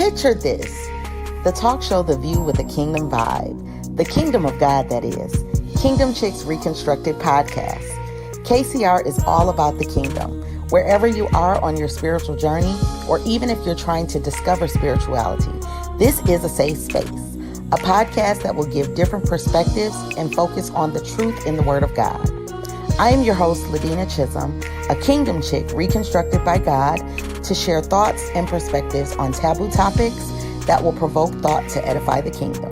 Picture this, the talk show The View with a Kingdom vibe, the kingdom of God that is, Kingdom Chicks Reconstructed podcast. KCR is all about the kingdom. Wherever you are on your spiritual journey, or even if you're trying to discover spirituality, this is a safe space, a podcast that will give different perspectives and focus on the truth in the Word of God. I am your host, Ladina Chisholm, a kingdom chick reconstructed by God to share thoughts and perspectives on taboo topics that will provoke thought to edify the kingdom.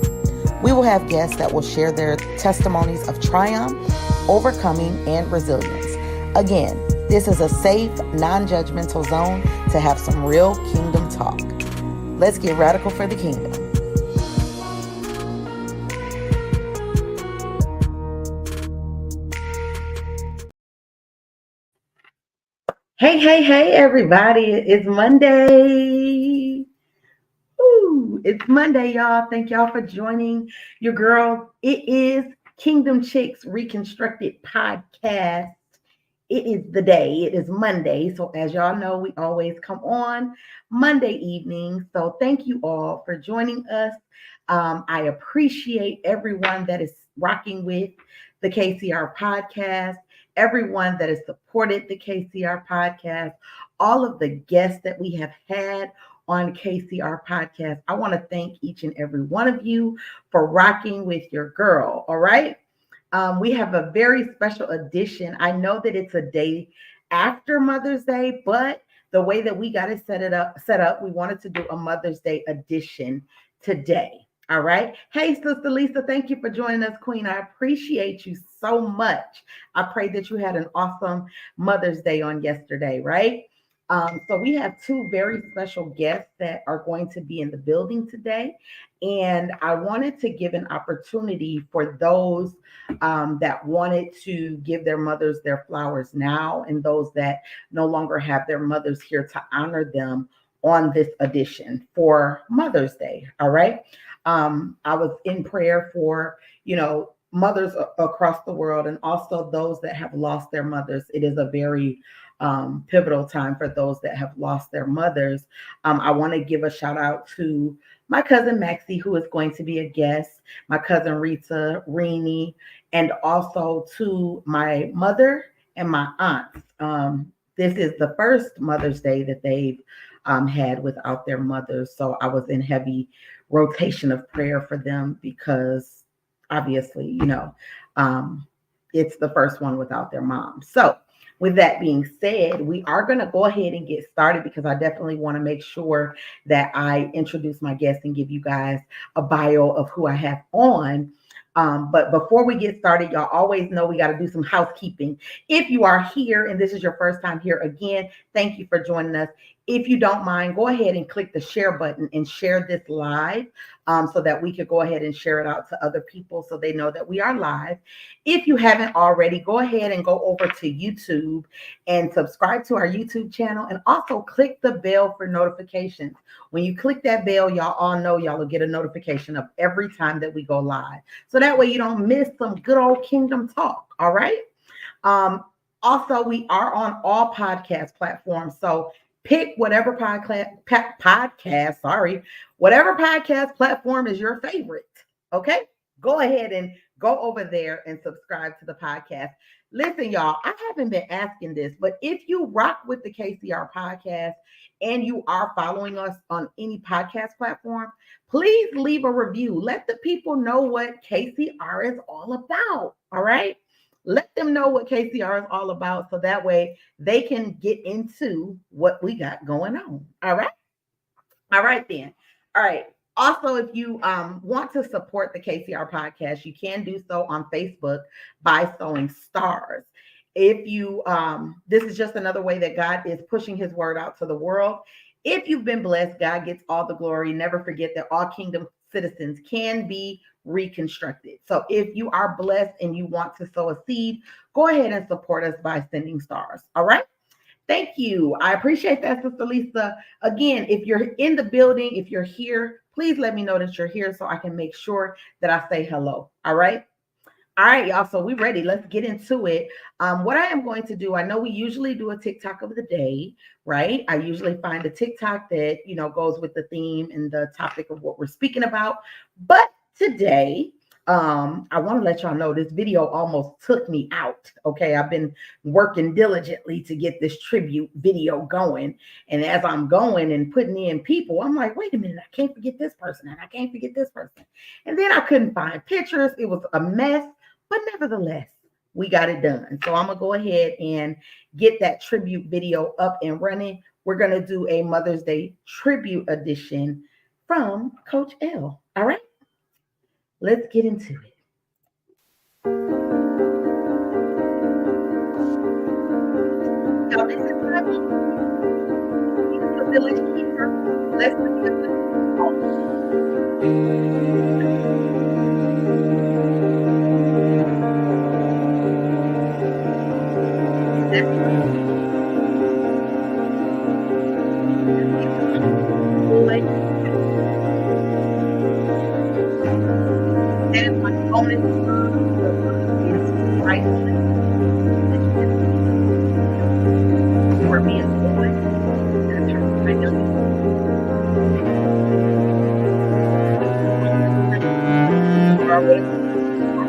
We will have guests that will share their testimonies of triumph, overcoming, and resilience. Again, this is a safe, non-judgmental zone to have some real kingdom talk. Let's get radical for the kingdom. Hey, everybody. It's Monday. Woo, it's Monday, y'all. Thank y'all for joining your girl. It is Kingdom Chicks Reconstructed podcast. It is the day. It is Monday. So as y'all know, we always come on Monday evening. So thank you all for joining us. I appreciate everyone that is rocking with the KCR podcast, everyone that has supported the KCR podcast, all of the guests that we have had on KCR podcast. I want to thank each and every one of you for rocking with your girl. All right. We have a very special edition. I know that it's a day after Mother's Day, but the way that we got it set up, we wanted to do a Mother's Day edition today. All right. Hey, Sister Lisa, thank you for joining us, Queen. I appreciate you so much. I pray that you had an awesome Mother's Day on yesterday, right? So we have two very special guests that are going to be in the building today. And I wanted to give an opportunity for those that wanted to give their mothers their flowers now, and those that no longer have their mothers here to honor them on this edition for Mother's Day. All right. I was in prayer for, mothers across the world, and also those that have lost their mothers. It is a very pivotal time for those that have lost their mothers. I want to give a shout out to my cousin Maxie, who is going to be a guest, my cousin Rita, Rini, and also to my mother and my aunts. This is the first Mother's Day that they've had without their mothers. So I was in heavy rotation of prayer for them because obviously, it's the first one without their mom. So with that being said, we are going to go ahead and get started because I definitely want to make sure that I introduce my guests and give you guys a bio of who I have on. But before we get started, y'all always know we got to do some housekeeping. If you are here and this is your first time here, again, thank you for joining us. If you don't mind, go ahead and click the share button and share this live so that we could go ahead and share it out to other people so they know that we are live. If you haven't already, go ahead and go over to YouTube and subscribe to our YouTube channel, and also click the bell for notifications. When you click that bell, y'all all know y'all will get a notification of every time that we go live. So that way you don't miss some good old kingdom talk. All right. Also, we are on all podcast platforms. So pick whatever whatever podcast platform is your favorite. Okay. Go ahead and go over there and subscribe to the podcast. Listen, y'all, I haven't been asking this, but if you rock with the KCR podcast and you are following us on any podcast platform, please leave a review. Let the people know what KCR is all about. All right. Let them know what KCR is all about so that way they can get into what we got going on. All right. All right, then. All right. Also, if you want to support the KCR podcast, you can do so on Facebook by sewing stars. If you, this is just another way that God is pushing his word out to the world. If you've been blessed, God gets all the glory. Never forget that all kingdom citizens can be reconstructed. So if you are blessed and you want to sow a seed, go ahead and support us by sending stars. All right. Thank you. I appreciate that, Sister Lisa. Again, if you're in the building, if you're here, please let me know that you're here so I can make sure that I say hello. All right. All right, y'all. So we ready. Let's get into it. What I am going to do, I know we usually do a TikTok of the day, right? I usually find a TikTok that goes with the theme and the topic of what we're speaking about. But today, I want to let y'all know this video almost took me out. Okay, I've been working diligently to get this tribute video going, and as I'm going and putting in people, I'm like, wait a minute, I can't forget this person, and I can't forget this person, and then I couldn't find pictures. It was a mess. But nevertheless, we got it done. So I'm going to go ahead and get that tribute video up and running. We're going to do a Mother's Day tribute edition from Coach L. All right, let's get into it. Y'all, this is my village keeper. Let's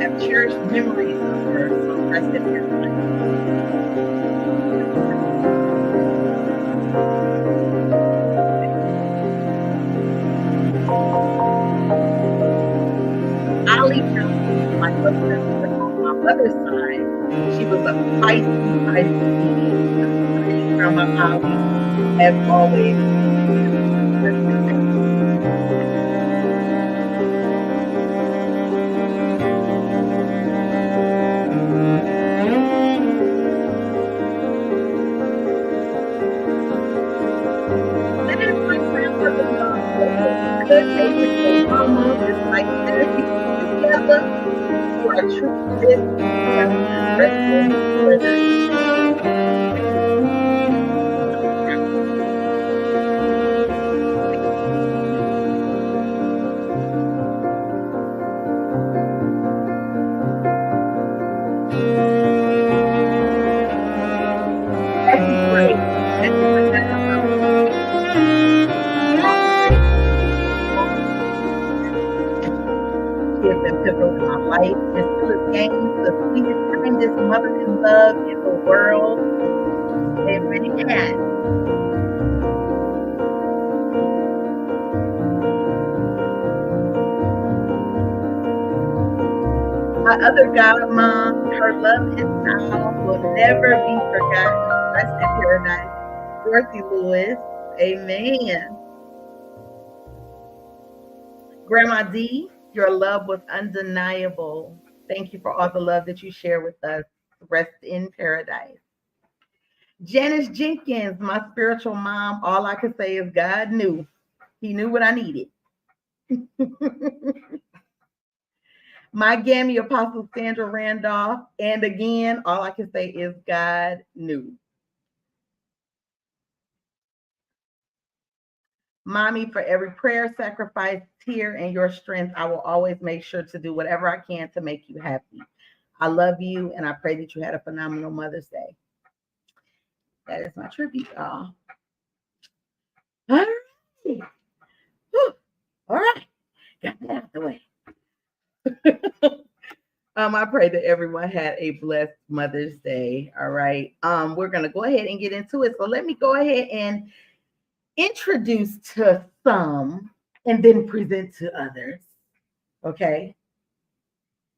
have cherished memories of her. So rest in peace. Ali Jones, my mother's side, she was a feisty teenager. Grandma Ali, as always. Good neighbors, mama, just like this, together for a true fit. In my life, and still gains the sweetest, kindest motherly love in the world. Amen. My other godmom, her love and style will never be forgotten. Rest in paradise. Dorothy Lewis. Amen. Grandma D, your love was undeniable. Thank you for all the love that you share with us. Rest in paradise. Janice Jenkins, my spiritual mom, all I can say is God knew. He knew what I needed. My Gammy Apostle Sandra Randolph, and again, all I can say is God knew. Mommy, for every prayer, sacrifice, tear, and your strength, I will always make sure to do whatever I can to make you happy. I love you, and I pray that you had a phenomenal Mother's Day. That is my tribute, y'all. All right. Whew. All right. Got that out of the way. I pray that everyone had a blessed Mother's Day. All right. We're going to go ahead and get into it. So let me go ahead and introduce to some and then present to others. Okay.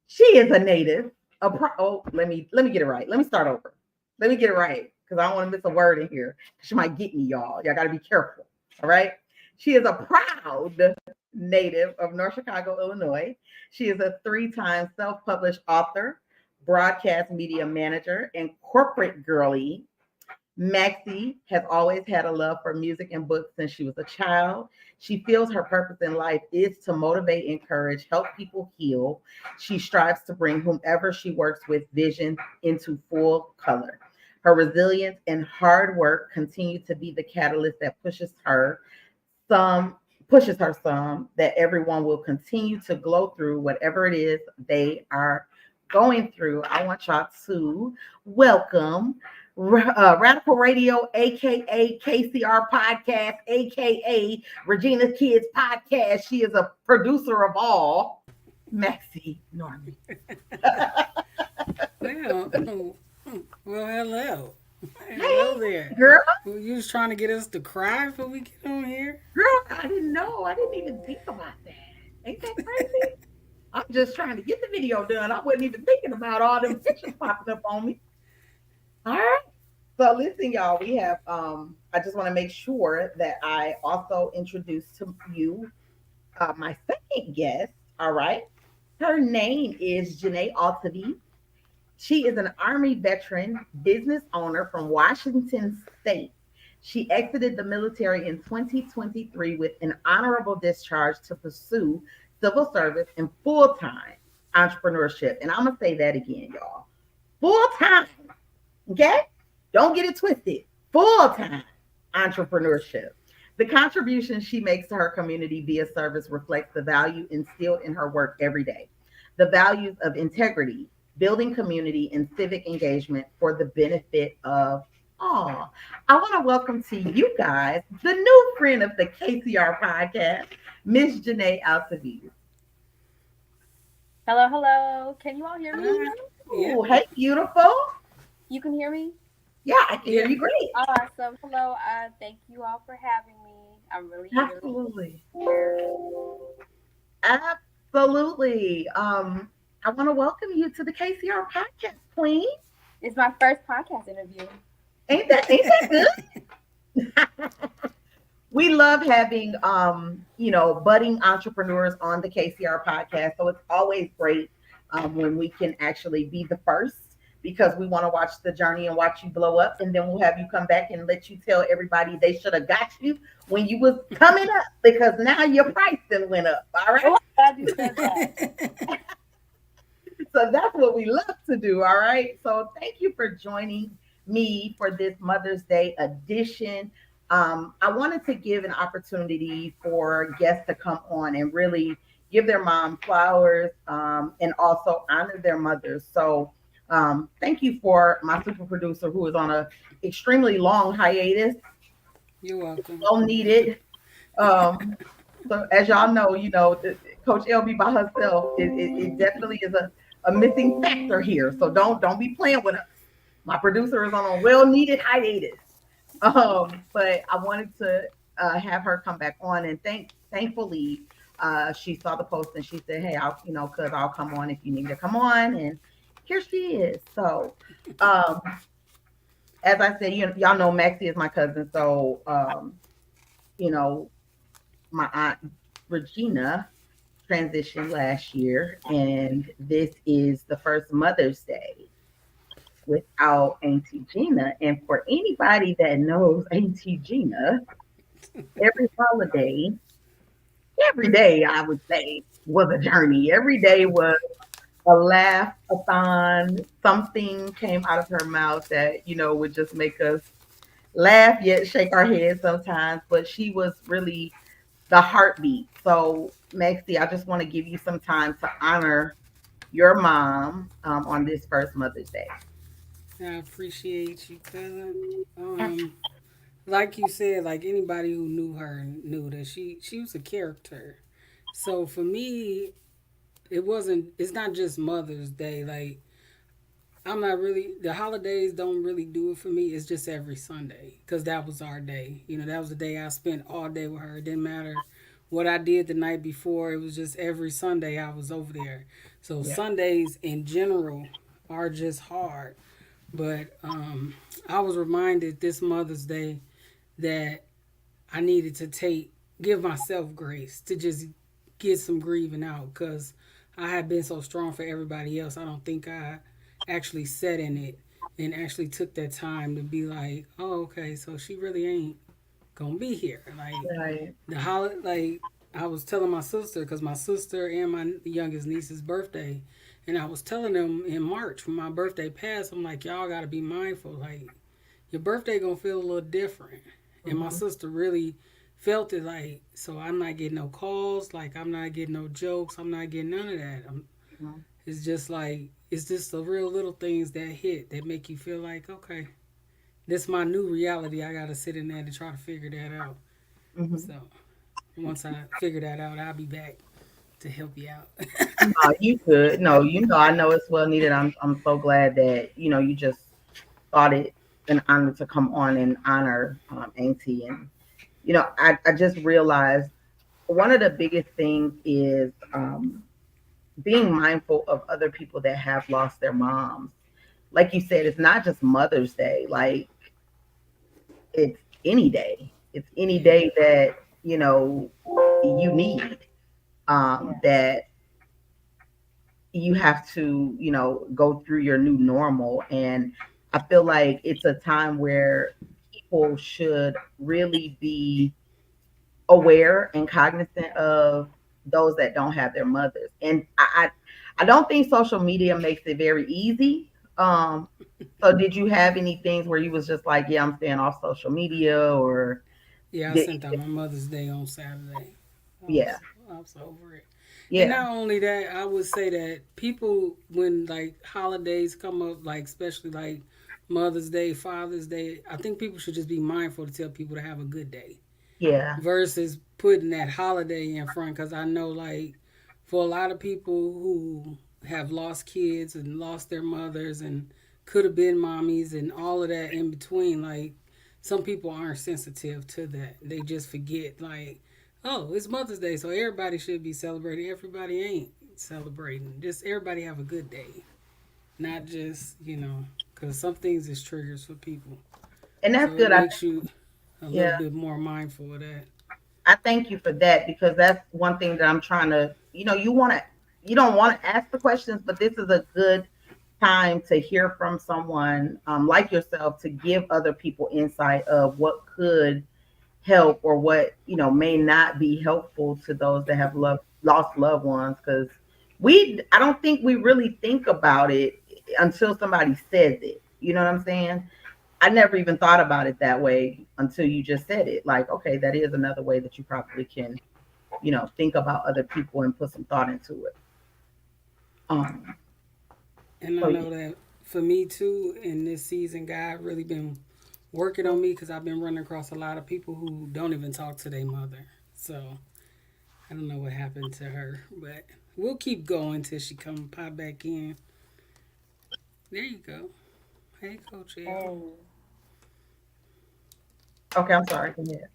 She is a native. Let me get it right. Let me start over. Let me get it right because I don't want to miss a word in here. She might get me, y'all. Y'all got to be careful. All right. She is a proud native of North Chicago, Illinois. She is a 3-time self-published author, broadcast media manager, and corporate girly. Maxie has always had a love for music and books since she was a child. She feels her purpose in life is to motivate, encourage, help people heal. She strives to bring whomever she works with vision into full color. Her resilience and hard work continue to be the catalyst that pushes her some that everyone will continue to glow through whatever it is they are going through, I want y'all to welcome Radical Radio, aka KCR Podcast, aka Regina Kids Podcast. She is a producer of all, Maxie Norman. Well, well, hello. Hey, Hello there. girl, Well, you was trying to get us to cry before we get on here? girl, I didn't know. I didn't even think about that. Ain't that crazy? I'm just trying to get the video done. I wasn't even thinking about all them pictures popping up on me. All right. So listen, y'all, we have I just want to make sure that I also introduce to you my second guest. All right. Her name is Janae Altavie. She is an Army veteran business owner from Washington State. She exited the military in 2023 with an honorable discharge to pursue civil service and full time entrepreneurship. And I'm going to say that again, y'all. Full time. Okay? Don't get it twisted. Full time entrepreneurship. The contribution she makes to her community via service reflects the value instilled in her work every day. The values of integrity, building community, and civic engagement for the benefit of all. I want to welcome to you guys the new friend of the KCR podcast, Miss Janae Alcides. Hello, hello. Can you all hear me? Hi. Oh, Yep. hey, beautiful. You can hear me? Yeah, I can hear Yeah. you great. Awesome. Hello. Thank you all for having me. I'm really Absolutely. here. Absolutely. I want to welcome you to the KCR podcast, Queen. It's my first podcast interview. Ain't that good? We love having budding entrepreneurs on the KCR podcast. So it's always great when we can actually be the first because we want to watch the journey and watch you blow up, and then we'll have you come back and let you tell everybody they should have got you when you was coming up because now your price then went up. All right. Oh, I'm glad you said that. So that's what we love to do. All right. So thank you for joining me for this Mother's Day edition. I wanted to give an opportunity for guests to come on and really give their mom flowers and also honor their mothers. So thank you for my super producer who is on a extremely long hiatus, You're welcome. well needed. Um, so as y'all know, Coach LB by herself, it definitely is a missing factor here. So don't be playing with us. My producer is on a well needed hiatus. But I wanted to have her come back on, and thankfully she saw the post and she said, "Hey, cuz I'll come on if you need to come on." And here she is. So um, as I said, y'all know Maxie is my cousin, so you know my aunt Regina transitioned last year, and this is the first Mother's Day without Auntie Gina. And for anybody that knows Auntie Gina, every holiday, every day, I would say, was a journey. Every day was a laugh, a thon, something came out of her mouth that, would just make us laugh, yet shake our heads sometimes. But she was really the heartbeat. So, Maxie, I just want to give you some time to honor your mom on this first Mother's Day. I appreciate you, cousin. Um, like you said, like anybody who knew her knew that she was a character. So for me, it wasn't. It's not just Mother's Day. Like I'm not really the holidays don't really do it for me. It's just every Sunday because that was our day. That was the day I spent all day with her. It didn't matter what I did the night before. It was just every Sunday I was over there. So Yeah. Sundays in general are just hard. But I was reminded this Mother's Day that I needed to give myself grace to just get some grieving out because I had been so strong for everybody else. I don't think I actually sat in it and actually took that time to be like, oh, okay, so she really ain't gonna be here. Like Right. like I was telling my sister because my sister and my youngest niece's birthday, and I was telling them in March when my birthday passed, I'm like, y'all gotta be mindful. Like your birthday gonna feel a little different. And my Mhm. sister really felt it so I'm not getting no calls, like I'm not getting no jokes, I'm not getting none of that. It's just like it's just the real little things that hit that make you feel like, okay, this is my new reality. I gotta sit in there to try to figure that out. Hmm. So once I figure that out, I'll be back to help you out. No, you could. No, I know it's well needed. I'm so glad that you just thought it an honor to come on and honor Auntie. And I just realized one of the biggest things is being mindful of other people that have lost their moms. Like you said, it's not just Mother's Day. Like it's any day. It's any Yeah. day that you need that you have to go through your new normal. And I feel like it's a time where people should really be aware and cognizant of those that don't have their mothers. And I don't think social media makes it very easy. So did you have any things where you was just like, yeah, I'm staying off social media, or Yeah, I did sent out my Mother's Day on Saturday. I yeah, was I was over it. And yeah, not only that, I would say that people when like holidays come up, like especially like Mother's Day, Father's Day, I think people should just be mindful to tell people to have a good day yeah, versus putting that holiday in front. Because I know like for a lot of people who have lost kids and lost their mothers and could have been mommies and all of that in between, like some people aren't sensitive to that. They just forget like, oh, it's Mother's Day, so everybody should be celebrating. Everybody ain't celebrating. Just everybody have a good day, not just because some things is triggers for people. and that's So it good. I makes you a little Yeah, bit more mindful of that. I thank you for that, because that's one thing that I'm trying to, you don't want to ask the questions, but this is a good time to hear from someone like yourself, to give other people insight of what could help, or what may not be helpful to those that have lost loved ones. Because I don't think we really think about it until somebody says it. You know what I'm saying? I never even thought about it that way until you just said it. Like, okay, that is another way that you probably can think about other people and put some thought into it. um And I so know that for me too, in this season, God really been working on me because I've been running across a lot of people who don't even talk to their mother. So I don't know what happened to her, but we'll keep going till she come pop back in. There you go. Hey, Coach L. And okay, I'm sorry, go ahead.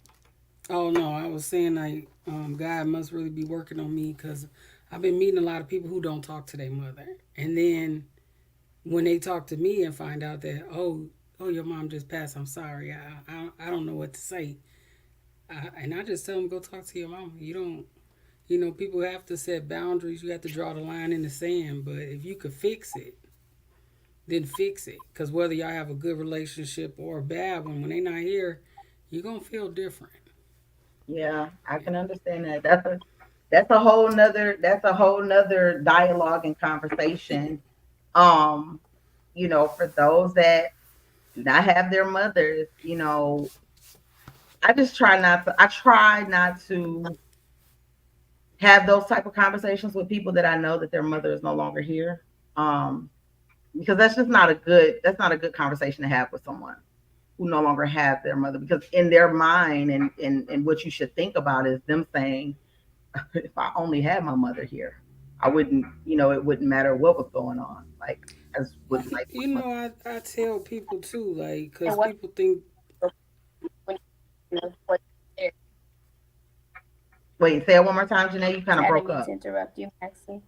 Oh no, I was saying like God must really be working on me because I've been meeting a lot of people who don't talk to their mother, and then when they talk to me and find out that oh your mom just passed, I'm sorry, I don't know what to say, and I just tell them go talk to your mom. You don't people have to set boundaries. You have to draw the line in the sand. But if you could fix it, then fix it. Because whether y'all have a good relationship or a bad one, when they not here, you're gonna feel different. Yeah, I can understand that. That's a whole nother dialogue and conversation. um for those that do not have their mothers, I try not to have those type of conversations with people that I know that their mother is no longer here. um because that's not a good conversation to have with someone who no longer have their mother, because in their mind, and what you should think about is them saying, if I only had my mother here, I wouldn't, it wouldn't matter what was going on. Like, as with life with my. I tell people too, like, because what people think, when what Wait, say it one more time, Janae. You kind of I broke didn't mean to up. interrupt you, Maxie.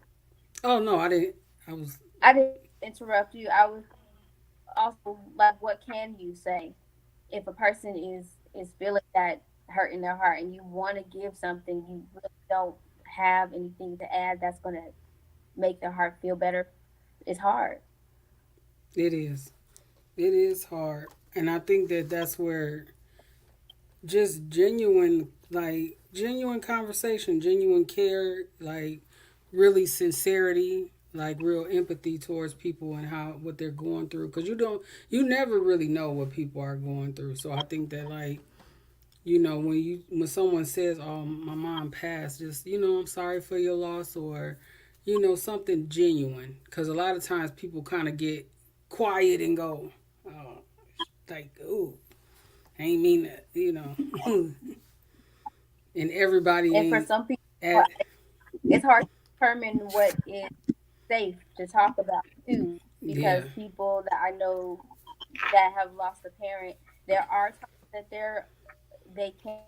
oh no, I didn't. I was I didn't interrupt you. I was also like, what can you say if a person is feeling that hurt in their heart and you want to give something, you really don't have anything to add that's going to make their heart feel better? It's hard. it is. It is hard. And I think that that's where just genuine conversation, genuine care, like really sincerity, like real empathy towards people and how what they're going through, because you never really know what people are going through. So I think that like when someone says, oh, my mom passed, just I'm sorry for your loss, or something genuine. Because a lot of times people kind of get quiet and go, oh, like, ooh, I ain't mean that, and everybody And for ain't some people, at, it's hard to determine what is safe to talk about too, yeah, because people that I know that have lost a parent, there are times that they can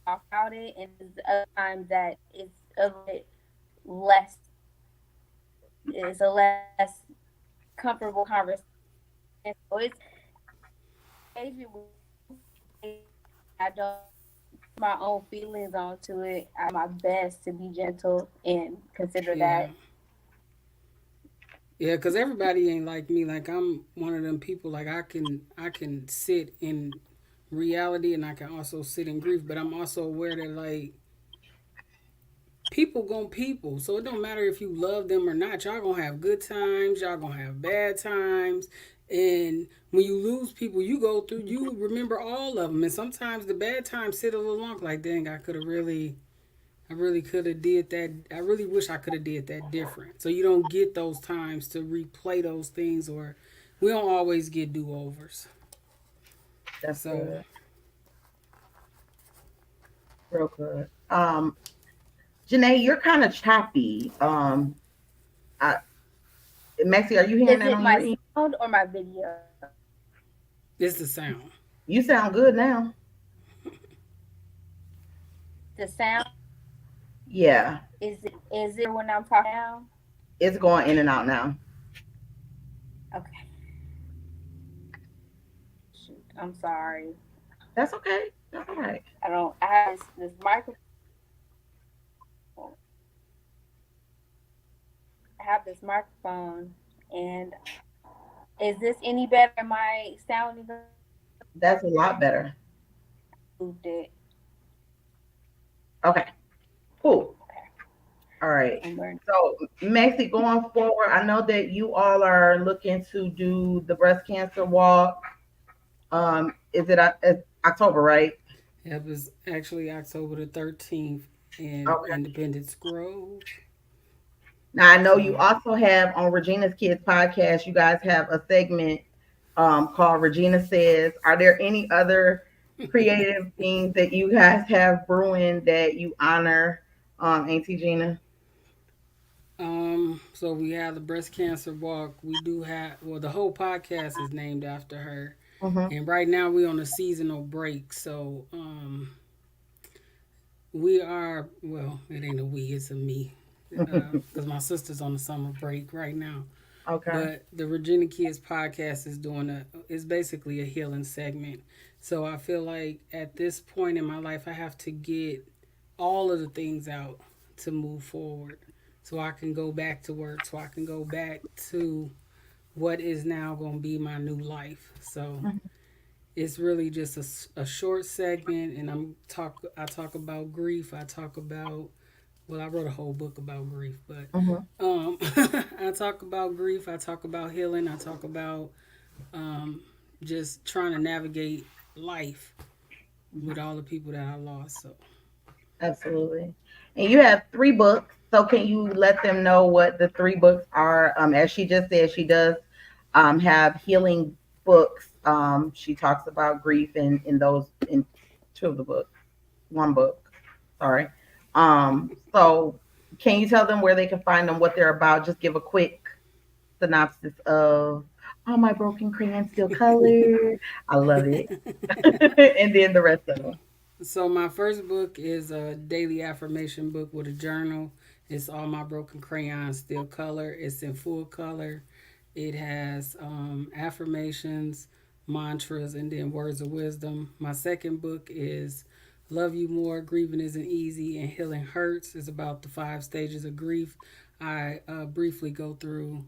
talk about it, and there's other times that it's a bit less, it's a less comfortable conversation. So it's engagement with I don't my own feelings onto it. I my best to be gentle and consider yeah. that. Yeah, cause everybody ain't like me. Like I'm one of them people. Like I can sit in reality and I can also sit in grief. But I'm also aware that like people gonna people. So it don't matter if you love them or not. Y'all gonna have good times. Y'all gonna have bad times. And when you lose people, you go through. You remember all of them. And sometimes the bad times sit a little long. Like dang, I really could have did that. I really wish I could have did that different. So you don't get those times to replay those things, or we don't always get do overs. That's So good. Real good. Janae, you're kind of choppy. I, Maxie, are you hearing Is that it on my your end? sound or my video? it's the sound. You sound good now. The sound Yeah, is it when I'm talking now? it's going in and out now. Okay. Shoot, I'm sorry. That's okay. That's all right. I don't. I have this microphone. I have this microphone, and is this any better? Am I sounding better? That's a lot better. Moved it. Okay, cool. Okay. All right. I'm learning. So, Maxie, going forward, I know that you all are looking to do the breast cancer walk. Is it it's October, right? It was actually October the 13th in Okay. Independence Grove. Now, I know So you also have on Regina's Kids podcast, you guys have a segment called Regina Says. Are there any other creative things that you guys have brewing that you honor Auntie Gina? so we have the breast cancer walk. We do have the whole podcast is named after her. Mm-hmm. And right now we on a seasonal break. So we are, well, it ain't a we, it's a me. Because my sister's on the summer break right now. Okay. But the Regina Kids podcast is basically a healing segment. So I feel like at this point in my life, I have to get all of the things out to move forward. So I can go back to work, so I can go back to what is now going to be my new life. So it's really just a short segment, and I talk about grief. I talk about, well, I wrote a whole book about grief, but Mm-hmm. I talk about grief. I talk about healing. I talk about um, just trying to navigate life with all the people that I lost. So Absolutely. And you have three books. So can you let them know what the three books are? As she just said, she does have healing books. She talks about grief in those in two of the books, one book. Sorry. So can you tell them where they can find them, what they're about? Just give a quick synopsis of all my broken crayons still colored. I love it. And then the rest of them. So my first book is a daily affirmation book with a journal. It's all my broken crayons still color. It's in full color. It has affirmations, mantras, and then words of wisdom. My second book is Love You More, Grieving Isn't Easy, and Healing Hurts. It's about the 5 stages of grief. I briefly go through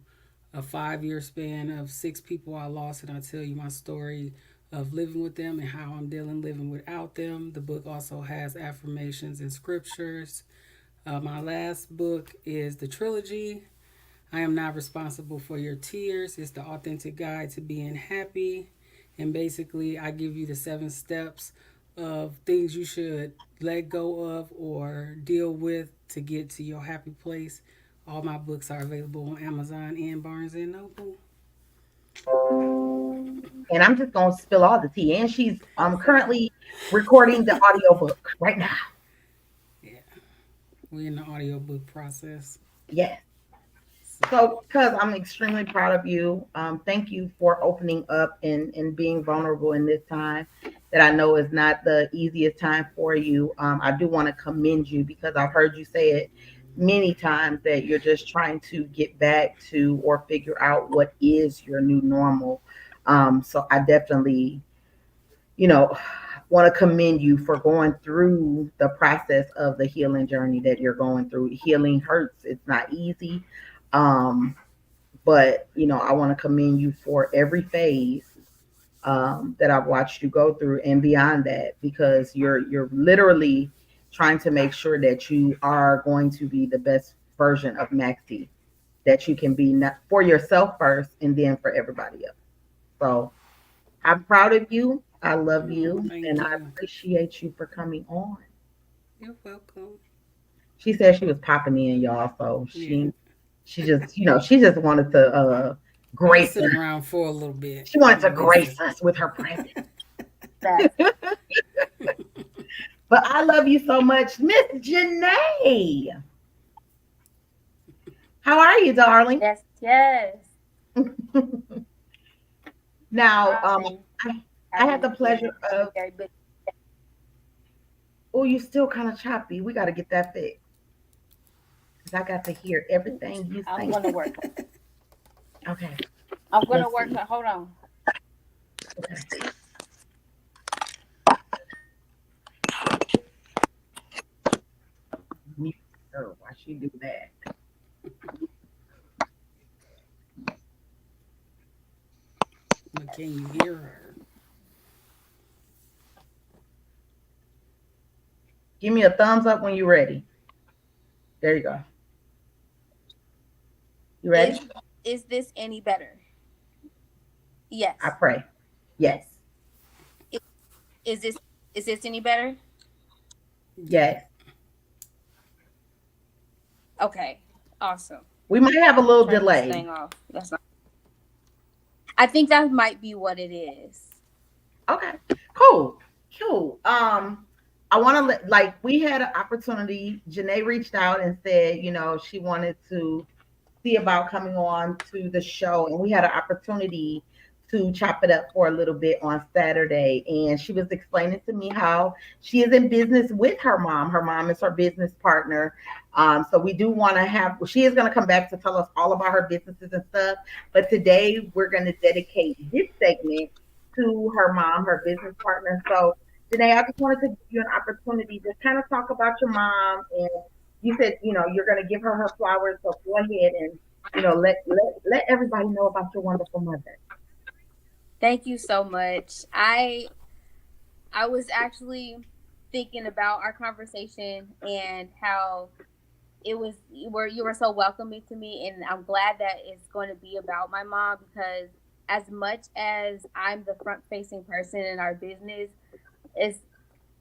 a 5 year span of 6 people I lost, and I tell you my story of living with them and how I'm dealing living without them. The book also has affirmations and scriptures. My last book is the trilogy. I am not responsible for your tears. It's the authentic guide to being happy. And basically, I give you the 7 steps of things you should let go of or deal with to get to your happy place. All my books are available on Amazon and Barnes and Noble. And I'm just gonna spill all the tea. And she's Awesome. currently recording the audiobook right now. Yeah, we're in the audiobook process. Yes. So So, because I'm extremely proud of you, thank you for opening up and being vulnerable in this time that I know is not the easiest time for you. I do want to commend you because I've heard you say it many times that you're just trying to get back to or figure out what is your new normal. So, I definitely, you know, want to commend you for going through the process of the healing journey that you're going through. Healing hurts, it's not easy. Um, but I want to commend you for every phase that I've watched you go through and beyond that, because you're literally trying to make sure that you are going to be the best version of Maxie that you can be, not for yourself first and then for everybody else. So I'm proud of you. I love you and thank I you. appreciate you for coming on. You're welcome. She said she was popping in, y'all, so Yeah, she just she just wanted to I'll grace sit us. around for a little bit She wanted to and listen. grace us with her presence. That's But I love you so much, Miss Janae. How are you, darling? yes, yes. Now, I've been I had having the pleasure a of. very good. Oh, you still kind of choppy. We got to get that fixed because I got to hear everything you I'm saying. gonna work. Okay, I'm gonna let's work. see. Hold on. Okay, mute her. Why she do that? But can you hear her? Give me a thumbs up when you're ready. There you go. You ready? Is is this any better? I Yes. pray. Yes. Is, is this any better? Yeah. Yes. Okay. Awesome. We might have a little Turn this delay. thing off. That's not. I think that might be what it is. Okay, cool, cool. I want to like we had an opportunity. Janae reached out and said, she wanted to see about coming on to the show, and we had an opportunity to chop it up for a little bit on Saturday. And she was explaining to me how she is in business with her mom. Her mom is her business partner. So we do want to have. She is going to come back to tell us all about her businesses and stuff. But today we're going to dedicate this segment to her mom, her business partner. So today I just wanted to give you an opportunity to kind of talk about your mom. And you said, you're going to give her flowers. So go ahead and, let everybody know about your wonderful mother. Thank you so much. I was actually thinking about our conversation and how it was where you were so welcoming to me, and I'm glad that it's going to be about my mom, because as much as I'm the front facing person in our business, it's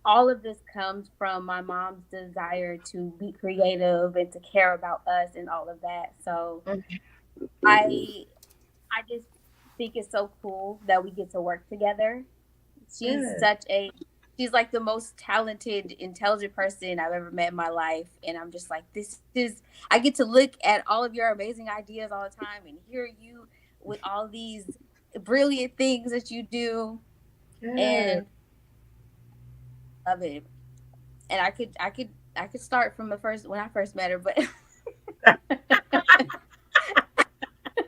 all of this comes from my mom's desire to be creative and to care about us and all of that. So Mhm. I I just think it's so cool that we get to work together. She's Good. such a she's like the most talented, intelligent person I've ever met in my life, and I'm just like, this is I get to look at all of your amazing ideas all the time and hear you with all these brilliant things that you do, Good. and love it. And I could start from the first when I first met her, but I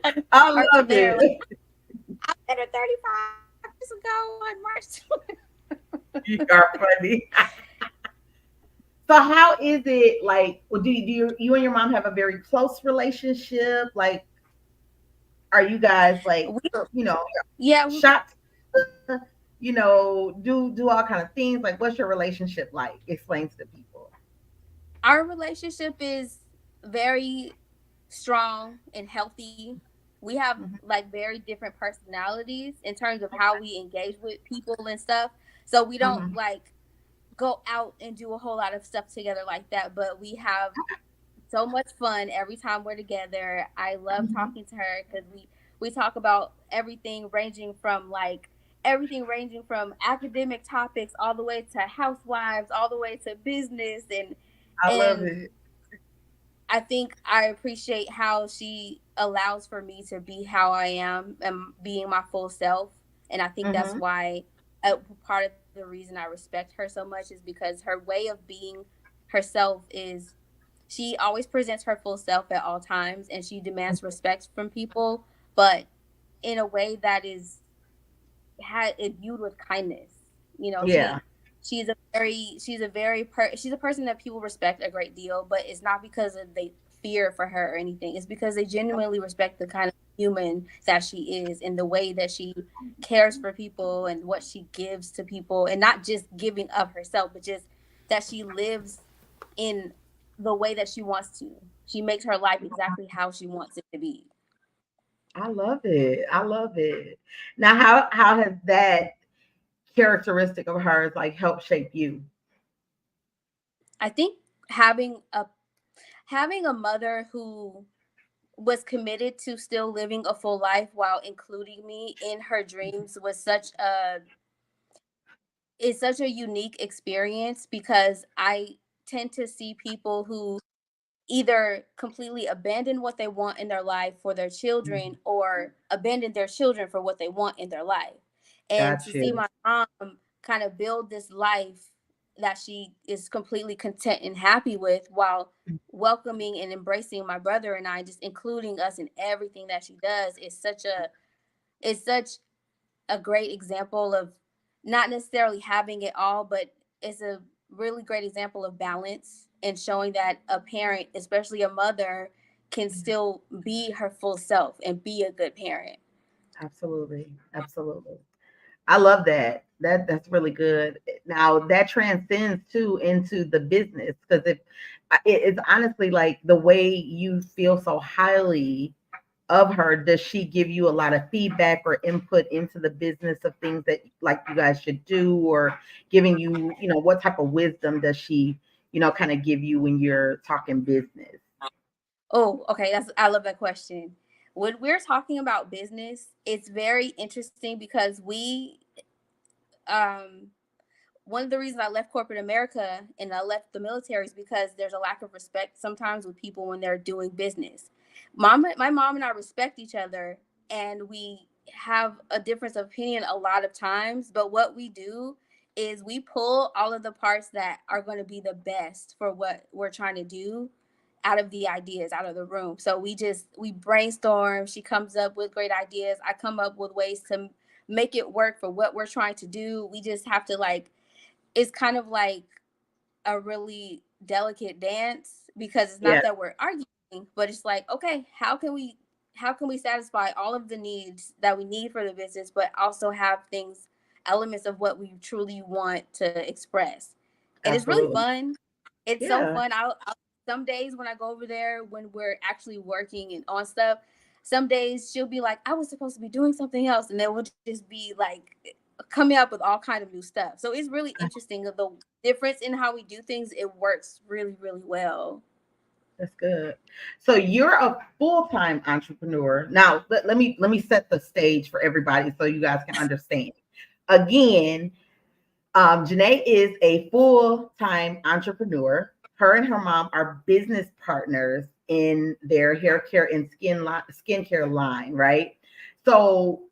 I start from love there. Like, it. I met her 35 years ago on March. You are funny. So how is it like? Well, do you and your mom have a very close relationship? Like, are you guys like, we you know, yeah, shots? Do all kind of things. Like, what's your relationship like? Explains to people. our relationship is very strong and healthy. We have Mhm. like very different personalities in terms of how we engage with people and stuff. So we don't Mhm. like go out and do a whole lot of stuff together like that, but we have so much fun every time we're together. I love Mhm. talking to her because we talk about everything ranging from academic topics all the way to housewives, all the way to business, I love and it. I think I appreciate how she allows for me to be how I am and being my full self. And I think that's Hmm. why part of the reason I respect her so much is because her way of being herself is she always presents her full self at all times and she demands respect from people, but in a way that is had it viewed with kindness. You know, Yeah. she's a person that people respect a great deal, but it's not because of they fear for her or anything. It's because they genuinely respect the kind of human that she is and the way that she cares for people and what she gives to people, and not just giving of herself, but just that she lives in the way that she wants to. She makes her life exactly how she wants it to be. I love it. I love it. Now, how has that characteristic of hers like helped shape you? I think having a having a mother who was committed to still living a full life while including me in her dreams was such a unique experience, because I tend to see people who either completely abandon what they want in their life for their children or abandon their children for what they want in their life. And to Got see you. my mom kind of build this life that she is completely content and happy with while welcoming and embracing my brother and I, just including us in everything that she does, is such a great example of not necessarily having it all, but it's a really great example of balance and showing that a parent, especially a mother, can still be her full self and be a good parent. Absolutely. Absolutely. I love that. That's really good. Now that transcends too into the business because if it's honestly like the way you feel so highly of her, does she give you a lot of feedback or input into the business of things that like you guys should do, or giving you, what type of wisdom does she, kind of give you when you're talking business? Oh, okay. I love that question. When we're talking about business, it's very interesting because um one of the reasons I left corporate America and I left the military is because there's a lack of respect sometimes with people when they're doing business. My mom and I respect each other, and we have a difference of opinion a lot of times. But what we do is we pull all of the parts that are going to be the best for what we're trying to do out of the ideas out of the room. So we brainstorm. She comes up with great ideas. I come up with ways to make it work for what we're trying to do. We just have to it's kind of like a really delicate dance, because it's Yeah, not that we're arguing, but it's like, okay, how can we satisfy all of the needs that we need for the business, but also have things elements of what we truly want to express. And it's really absolutely. fun. It's so Yeah, fun. Some days when I go over there when we're actually working and on stuff, some days she'll be like, I was supposed to be doing something else, and then we'll just be like coming up with all kind of new stuff. So it's really interesting of the difference in how we do things. It works really, really well. that's good. So you're a full-time entrepreneur. Now, let me set the stage for everybody so you guys can understand. Again, Janae is a full-time entrepreneur. Her and her mom are business partners in their hair care and skincare line, right? So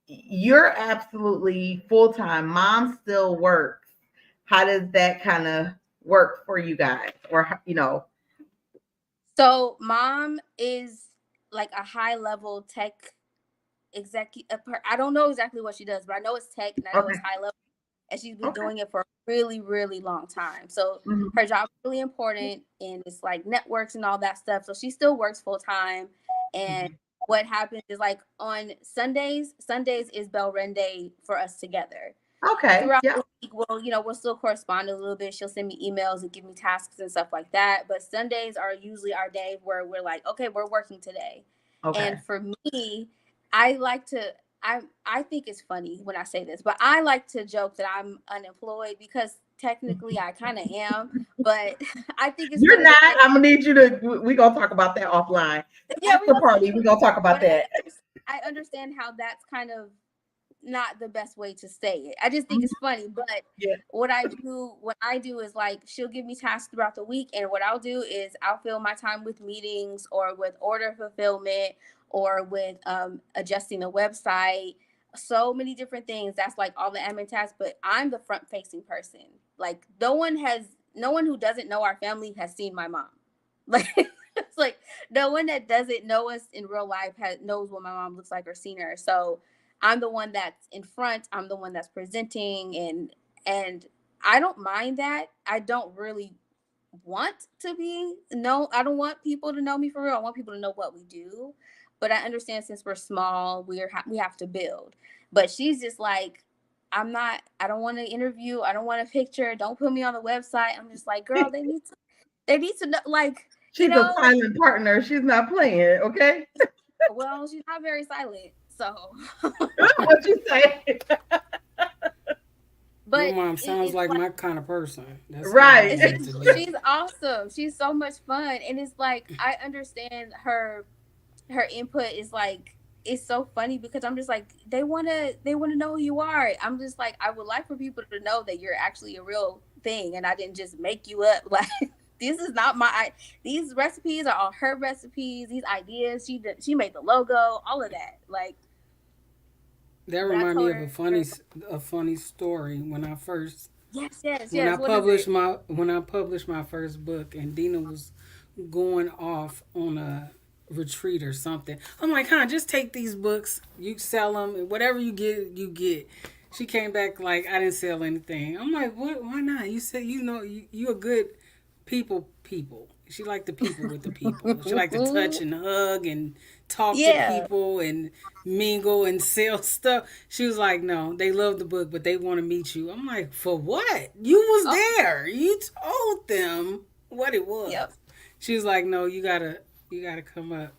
you're absolutely full-time. Mom still works. How does that kind of work for you guys? Or. So mom is like a high level tech executive. I don't know exactly what she does, but I know it's tech and I know Okay. it's high level. And she's been Okay. doing it for a really, really long time. So Mhm. her job is really important, and it's like networks and all that stuff. So she still works full time. And Mhm. what happens is like on Sundays is Bell Rende for us together. Okay. Throughout Yeah. the week, we'll still correspond a little bit. She'll send me emails and give me tasks and stuff like that. But Sundays are usually our day where we're like, okay, we're working today. And Okay. for me, I like to. I think it's funny when I say this, but I like to joke that I'm unemployed because technically I kind of am. But I think it's You're funny not. because I'm gonna need you to. We're gonna talk about that offline. yeah, we After gonna talk party, we're about gonna talk it. about But that. I understand how that's kind of not the best way to say it. I just think Mhm. it's funny. But Yeah. what I do is like she'll give me tasks throughout the week, and what I'll do is I'll fill my time with meetings or with order fulfillment or with adjusting the website. So many different things. That's like all the admin tasks. But I'm the front facing person. Like no one who doesn't know our family has seen my mom. Like it's like no one that doesn't know us in real life knows what my mom looks like or seen her. So I'm the one that's in front. I'm the one that's presenting, and I don't mind that. I don't really want to be no. I don't want people to know me for real. I want people to know what we do. But I understand since we're small, we have to build. But she's just like, I'm not. I don't want to interview. I don't want a picture. Don't put me on the website. I'm just like, girl, they need to know, like, She's a like silent partner. She's not playing. Okay. well, she's not very silent. So, What you say? Your but mom sounds it's like like my kind of person. That's how I Right. wanted to be. she's awesome. She's so much fun, and it's like I understand her input is like it's so funny because I'm just like they wanna know who you are. I'm just like I would like for people to know that you're actually a real thing, and I didn't just make you up. Like this is not these recipes are all her recipes. These ideas she made the logo, all of that. Like, That but I remind me told of her, a funny story yes, yes, yes. What is it? when I published my first book and Dina was going off on a retreat or something. I'm like, huh, just take these books, you sell them, and whatever you get, you get. She came back like I didn't sell anything. I'm like, what? Why not? You said you a good people. She liked the people with the people. She liked to touch and hug and talk to Yeah. people and mingle and sell stuff. She was like, no, they love the book, but they want to meet you. I'm like, for what? You was Oh, there. You told them what it yep. was. She was like, no, you gotta come up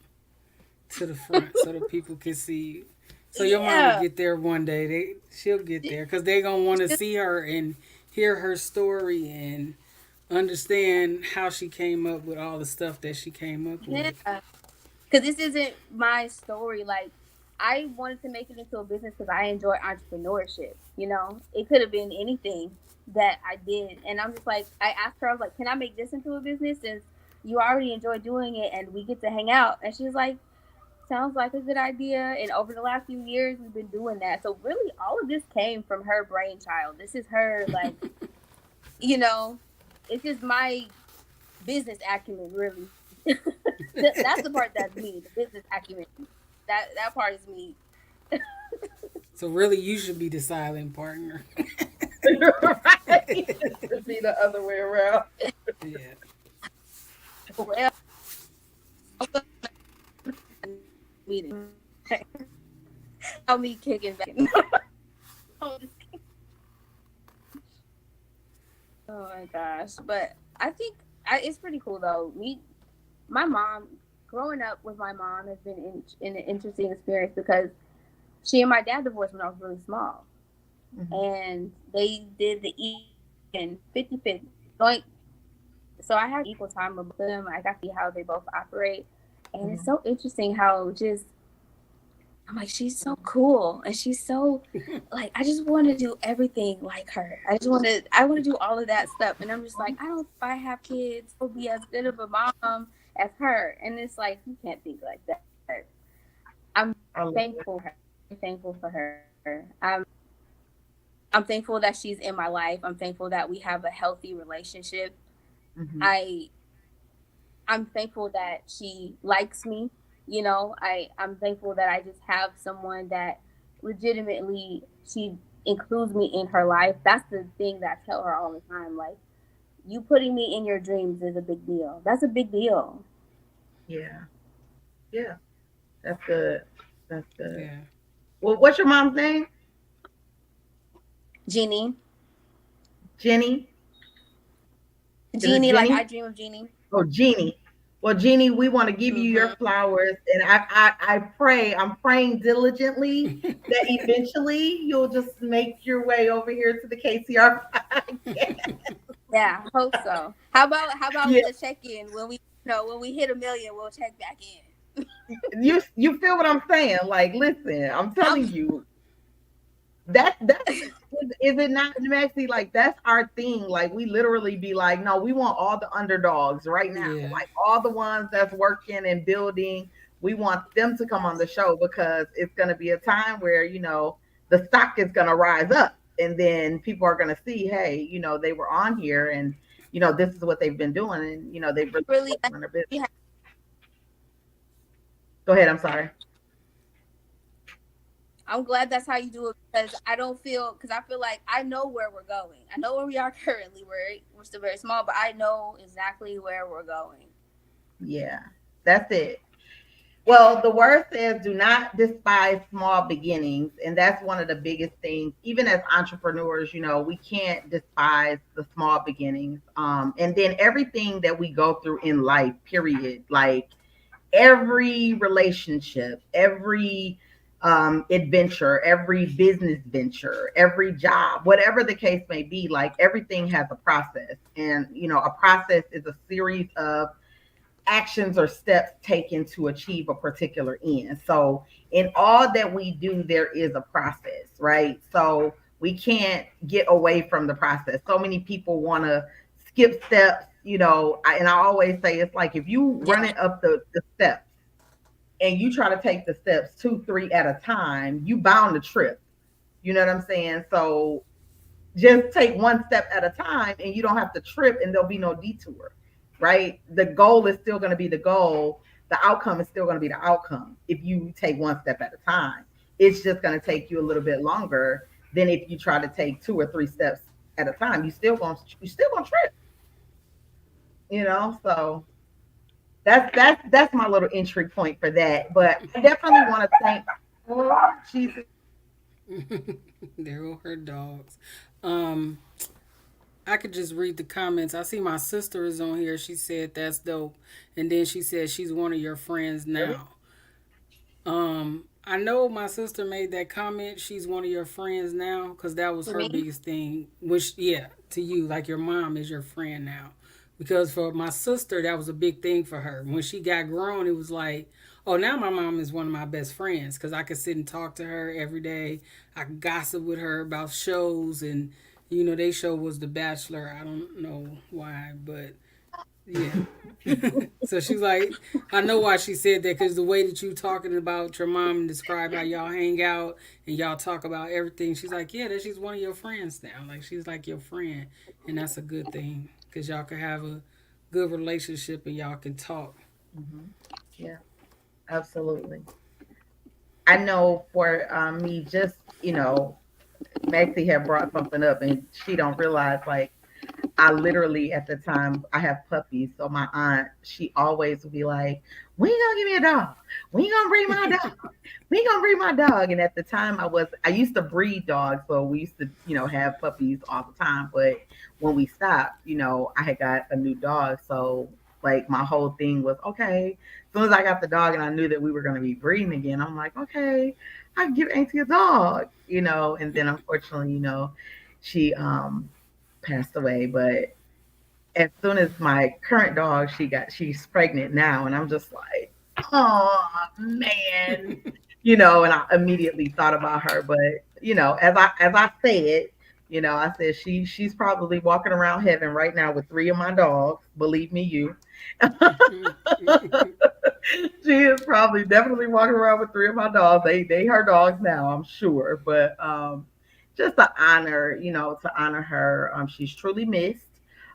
to the front so the people can see you. So your mom will Yeah. get there one day. She'll get there because they gonna want to see her and hear her story and understand how she came up with all the stuff that she came up Yeah. with. Because this isn't my story. Like, I wanted to make it into a business because I enjoy entrepreneurship. You know, it could have been anything that I did, and I'm just like, I asked her, I was like, "Can I make this into a business since you already enjoy doing it and we get to hang out?" And she's like, "Sounds like a good idea." And over the last few years, we've been doing that. So really, all of this came from her brainchild. This is her, like, you know, it's just my business acumen, really. That's the part that's me, the business acumen. That part is me. So really, you should be the silent partner. Right. It should be the other way around. Yeah. Well, meeting. I'll me kicking back. Oh my gosh! But I think it's pretty cool though. My mom, growing up with my mom has been in an interesting experience because she and my dad divorced when I was really small, Mhm. and they did the even 50-50 joint. So I had equal time with them. I got to see how they both operate, and it's Mhm. so interesting how just I'm like she's so cool and she's so like I just want to do everything like her. I want to do all of that stuff, and I'm just like I don't. If I have kids, I'll be as good of a mom as her, and it's like you can't think like that. I'm I love it. thankful for her. I'm thankful for her. I'm thankful that she's in my life. I'm thankful that we have a healthy relationship. Mhm. I I'm thankful that she likes me. You know, I'm thankful that I just have someone that legitimately she includes me in her life. That's the thing that I tell her all the time. Like you putting me in your dreams is a big deal. That's a big deal. Yeah. Yeah. That's good. That's good. Yeah. Well, what's your mom's name? Jeannie, Jenny. Is it Jeannie, like I Jenny? dream of Jeannie. Oh, Jeannie. Well, Jeannie, we want to give you your Mm-hmm. flowers, and I'm praying diligently that eventually you'll just make your way over here to the KCR podcast. Yeah, I hope so. How about Yeah, we'll check in when we when we hit 1 million, we'll check back in. you feel what I'm saying? Like, listen, I'm I'm telling you, that's is it not, Maxie? Like, that's our thing. Like, we literally be like, no, we want all the underdogs right now, Yeah. like all the ones that's working and building. We want them to come on the show because it's going to be a time where the stock is going to rise up, and then people are going to see, hey, they were on here, and this is what they've been doing, and they've really been really working on their business. yeah, Go ahead. I'm sorry. I'm glad that's how you do it because I feel like I know where we're going. I know where we are currently. We're still very small, but I know exactly where we're going. Yeah, that's it. Well, the word says, do not despise small beginnings. And that's one of the biggest things. Even as entrepreneurs, we can't despise the small beginnings. And then everything that we go through in life, period. Like every relationship, every adventure, every business venture, every job, whatever the case may be, like everything has a process. And, a process is a series of actions or steps taken to achieve a particular end. So, in all that we do, there is a process, right? So, we can't get away from the process. So many people want to skip steps, and I always say it's like if you run Yeah, it up the steps and you try to take the steps two, three at a time, you bound to trip. You know what I'm saying? So, just take one step at a time and you don't have to trip and there'll be no detour, right? The goal is still going to be the goal. The outcome is still going to be the outcome if you take one step at a time. It's just going to take you a little bit longer than if you try to take two or three steps at a time. You still going to trip, so that's my little entry point for that. But I definitely want to thank, oh Jesus. There go her dogs. Um, I could just read the comments. I see my sister is on here. She said that's dope, and then she said she's one of your friends Really? now. I know my sister made that comment. She's one of your friends now because that was to her me, biggest thing. Which, yeah, to you, like your mom is your friend now. Because for my sister, that was a big thing for her. When she got grown, it was like, oh, now my mom is one of my best friends because I could sit and talk to her every day. I could gossip with her about shows, and they show was The Bachelor. I don't know why, but yeah. So she's like, I know why she said that because the way that you talking about your mom and describe how y'all hang out and y'all talk about everything. She's like, yeah, that she's one of your friends now. Like she's like your friend, and that's a good thing because y'all can have a good relationship and y'all can talk. Hmm. Yeah, absolutely. I know for me, just Maxie had brought something up, and she don't realize like I literally at the time I have puppies, so my aunt she always would be like, "When you gonna give me a dog? When you gonna bring my dog? When you gonna bring my dog?" And at the time I used to breed dogs, so we used to have puppies all the time. But when we stopped, I had got a new dog, so like my whole thing was okay. As soon as I got the dog and I knew that we were gonna be breeding again, I'm like, okay, I can give Auntie a dog, and then unfortunately, she passed away. But as soon as my current dog, she's pregnant now, and I'm just like, oh man, and I immediately thought about her. But as I said, I said she's probably walking around heaven right now with three of my dogs. Believe me, you. She is probably definitely walking around with three of my dogs. They her dogs now, I'm sure. But just to honor her. She's truly missed.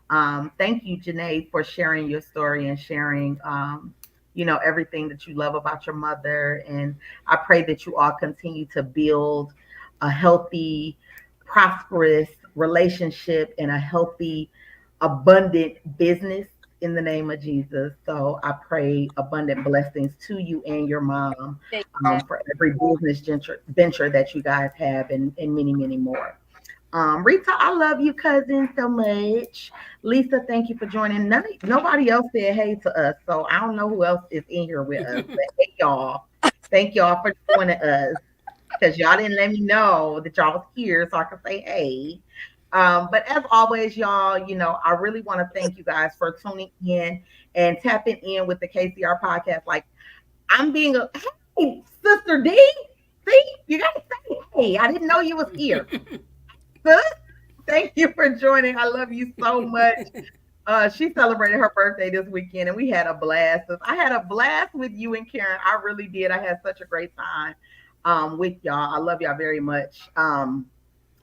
Thank you, Janae, for sharing your story and sharing everything that you love about your mother. And I pray that you all continue to build a healthy, prosperous relationship and a healthy, abundant business in the name of Jesus. So I pray abundant blessings to you and your mom, take that. for every business venture that you guys have, and many, many more. Rita, I love you, cousin, so much. Lisa, thank you for joining. Nobody else said hey to us, so I don't know who else is in here with us. But hey, y'all, thank y'all for joining us because y'all didn't let me know that y'all was here so I could say hey. But as always, y'all, I really want to thank you guys for tuning in and tapping in with the KCR podcast. Like, I'm being a hey, Sister D. See, you gotta say hey. I didn't know you was here. Sis, thank you for joining. I love you so much. She celebrated her birthday this weekend and we had a blast. I had a blast with you and Karen. I really did. I had such a great time with y'all. I love y'all very much.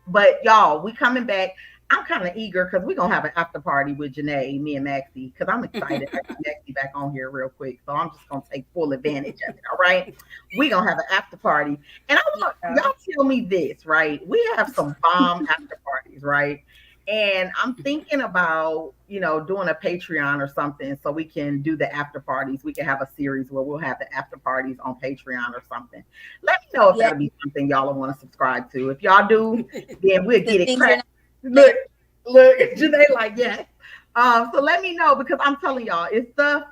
But y'all, we coming back. I'm kind of eager because we're gonna have an after party with Janae, me and Maxie, because I'm excited. I got Maxie back on here real quick. So I'm just gonna take full advantage of it. All right. We're gonna have an after party. And I want Yeah. y'all tell me this, right? We have some bomb after parties, right? And I'm thinking about, doing a Patreon or something so we can do the after parties. We can have a series where we'll have the after parties on Patreon or something. Let me know if Yeah. that'll be something y'all will want to subscribe to. If y'all do, then we'll The get it things you're cracked. not Look, look, Janae like, yes. So let me know because I'm telling y'all, it's stuff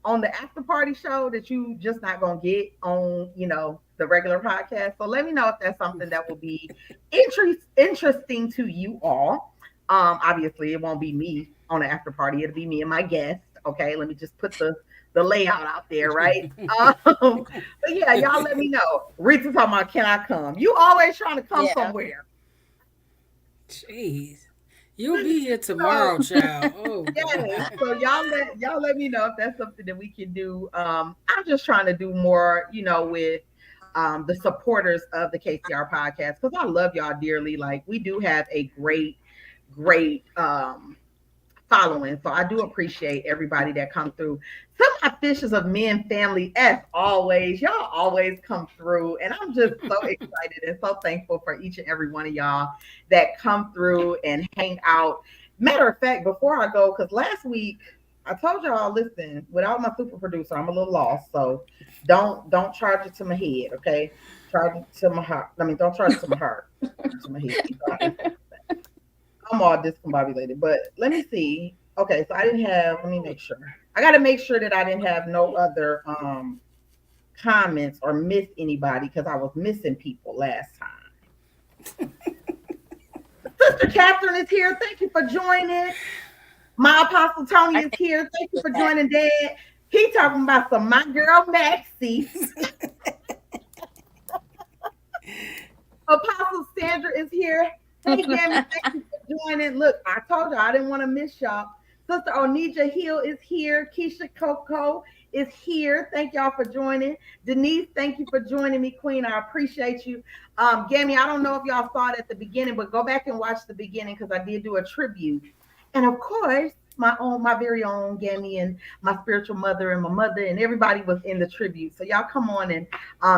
on the after party show that you just not gonna get on, the regular podcast. So let me know if that's something that will be interesting to you all. Obviously, it won't be me on the after party. It'll be me and my guest. Okay, let me just put the layout out there, right? But yeah, y'all let me know. Rita talking about can I come? You always trying to come yeah. somewhere. Jeez. You'll be here So tomorrow, child. Oh yes. God. So y'all let me know if that's something that we can do. I'm just trying to do more, with the supporters of the KCR podcast because I love y'all dearly. Like we do have a great following. So I do appreciate everybody that come through. Some of my fishes of men family, as always, y'all always come through. And I'm just so excited and so thankful for each and every one of y'all that come through and hang out. Matter of fact, before I go, because last week I told y'all, listen, without my super producer, I'm a little lost. So don't charge it to my head, okay? Charge it to my heart. I mean, don't charge it to my heart. Charge it to my head. You know how they say. I'm all discombobulated, but let me see. Okay, so I didn't have. Let me make sure. I got to make sure that I didn't have no other comments or miss anybody because I was missing people last time. Sister Catherine is here. Thank you for joining. My Apostle Tony I is think here. Thank you for that. joining, Dad. He talking about some my girl Maxie. Apostle Sandra is here. Hey, Gammy, thank you for joining. Look, I told you I didn't want to miss y'all. Sister Onija Hill is here. Keisha Coco is here. Thank y'all for joining. Denise, thank you for joining me, Queen. I appreciate you. Gammy, I don't know if y'all saw it at the beginning, but go back and watch the beginning because I did do a tribute. And of course, my very own Gammy and my spiritual mother and my mother and everybody was in the tribute. So y'all come on and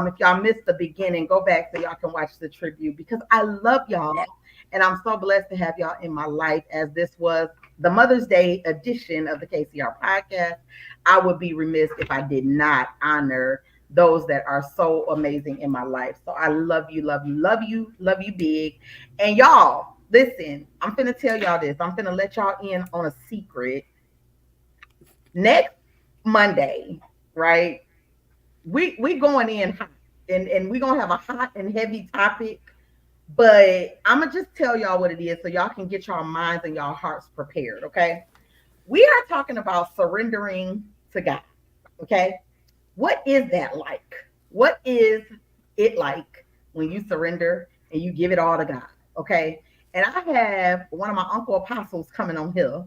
if y'all missed the beginning, go back so y'all can watch the tribute because I love y'all Yeah. and I'm so blessed to have y'all in my life as this was the Mother's Day edition of the KCR podcast. I would be remiss if I did not honor those that are so amazing in my life. So I love you, love you, love you, love you big. And y'all, listen, I'm finna tell y'all this. I'm finna let y'all in on a secret. Next Monday, right? We going in hot and we gonna have a hot and heavy topic, but I'm gonna just tell y'all what it is so y'all can get y'all minds and y'all hearts prepared. Okay, we are talking about surrendering to God. Okay, what is that like? What is it like when you surrender and you give it all to God? Okay, and I have one of my uncle apostles coming on here.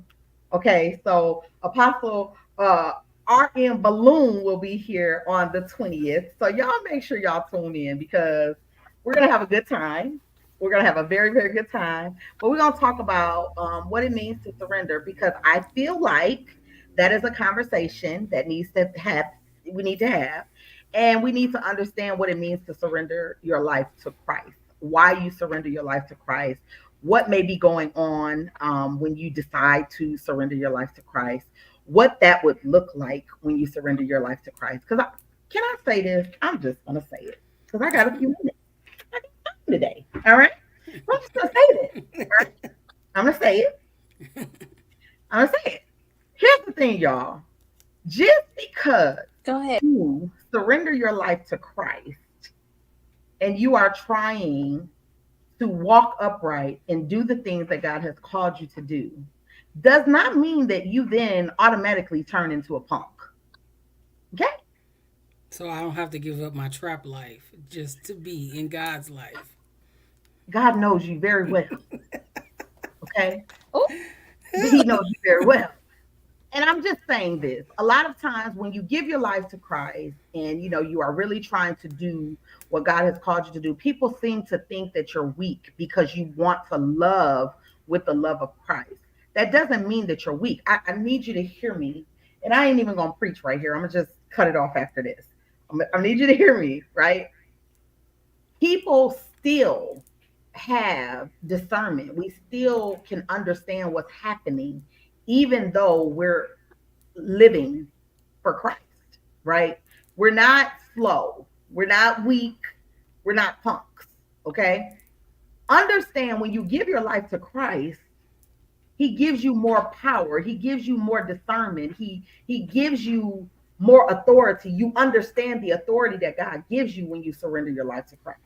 Okay, so Apostle RM Balloon will be here on the 20th. So y'all make sure y'all tune in because we're gonna have a good time. We're gonna have a very, very good time. But we're gonna talk about what it means to surrender because I feel like that is a conversation that needs to have we need to have. And we need to understand what it means to surrender your life to Christ, why you surrender your life to Christ, what may be going on when you decide to surrender your life to Christ, what that would look like when you surrender your life to Christ. Because can I say this? I'm just going to say it because I got a few minutes. I got time today. All right. I'm just gonna say this. Right? I'm gonna say it. I'm gonna say it. Here's the thing, y'all. Just because Go ahead. you surrender your life to Christ and you are trying to walk upright and do the things that God has called you to do does not mean that you then automatically turn into a punk. Okay? So I don't have to give up my trap life just to be in God's life. God knows you very well. Okay? Oh, He knows you very well. And I'm just saying this. A lot of times when you give your life to Christ and you are really trying to do what God has called you to do, people seem to think that you're weak because you want to love with the love of Christ. That doesn't mean that you're weak. I need you to hear me. And I ain't even gonna preach right here. I'm gonna just cut it off after this. I need you to hear me, right? People still have discernment. We still can understand what's happening, even though we're living for Christ, right? We're not slow. We're not weak. We're not punks, okay? Understand when you give your life to Christ, he gives you more power. He gives you more discernment. He gives you more authority. You understand the authority that God gives you when you surrender your life to Christ.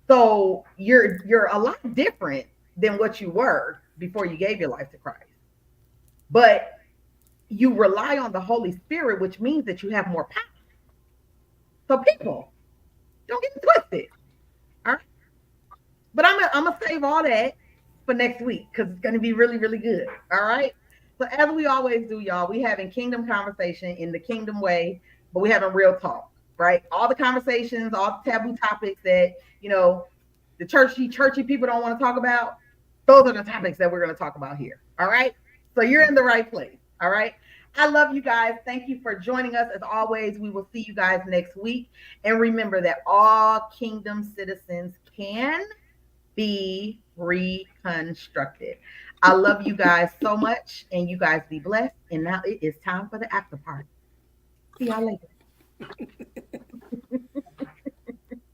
So you're a lot different than what you were before you gave your life to Christ. But you rely on the Holy Spirit, which means that you have more power. So people, don't get it twisted. All right. But I'm gonna save all that for next week because it's gonna be really, really good. All right. So as we always do, y'all, we having kingdom conversation in the kingdom way, but we having real talk, right? All the conversations, all the taboo topics that the churchy people don't want to talk about. Those are the topics that we're gonna talk about here. All right. So you're in the right place. All right. I love you guys. Thank you for joining us. As always, we will see you guys next week. And remember that all kingdom citizens can be reconstructed. I love you guys so much, and you guys be blessed. And now it is time for the after party. See y'all later.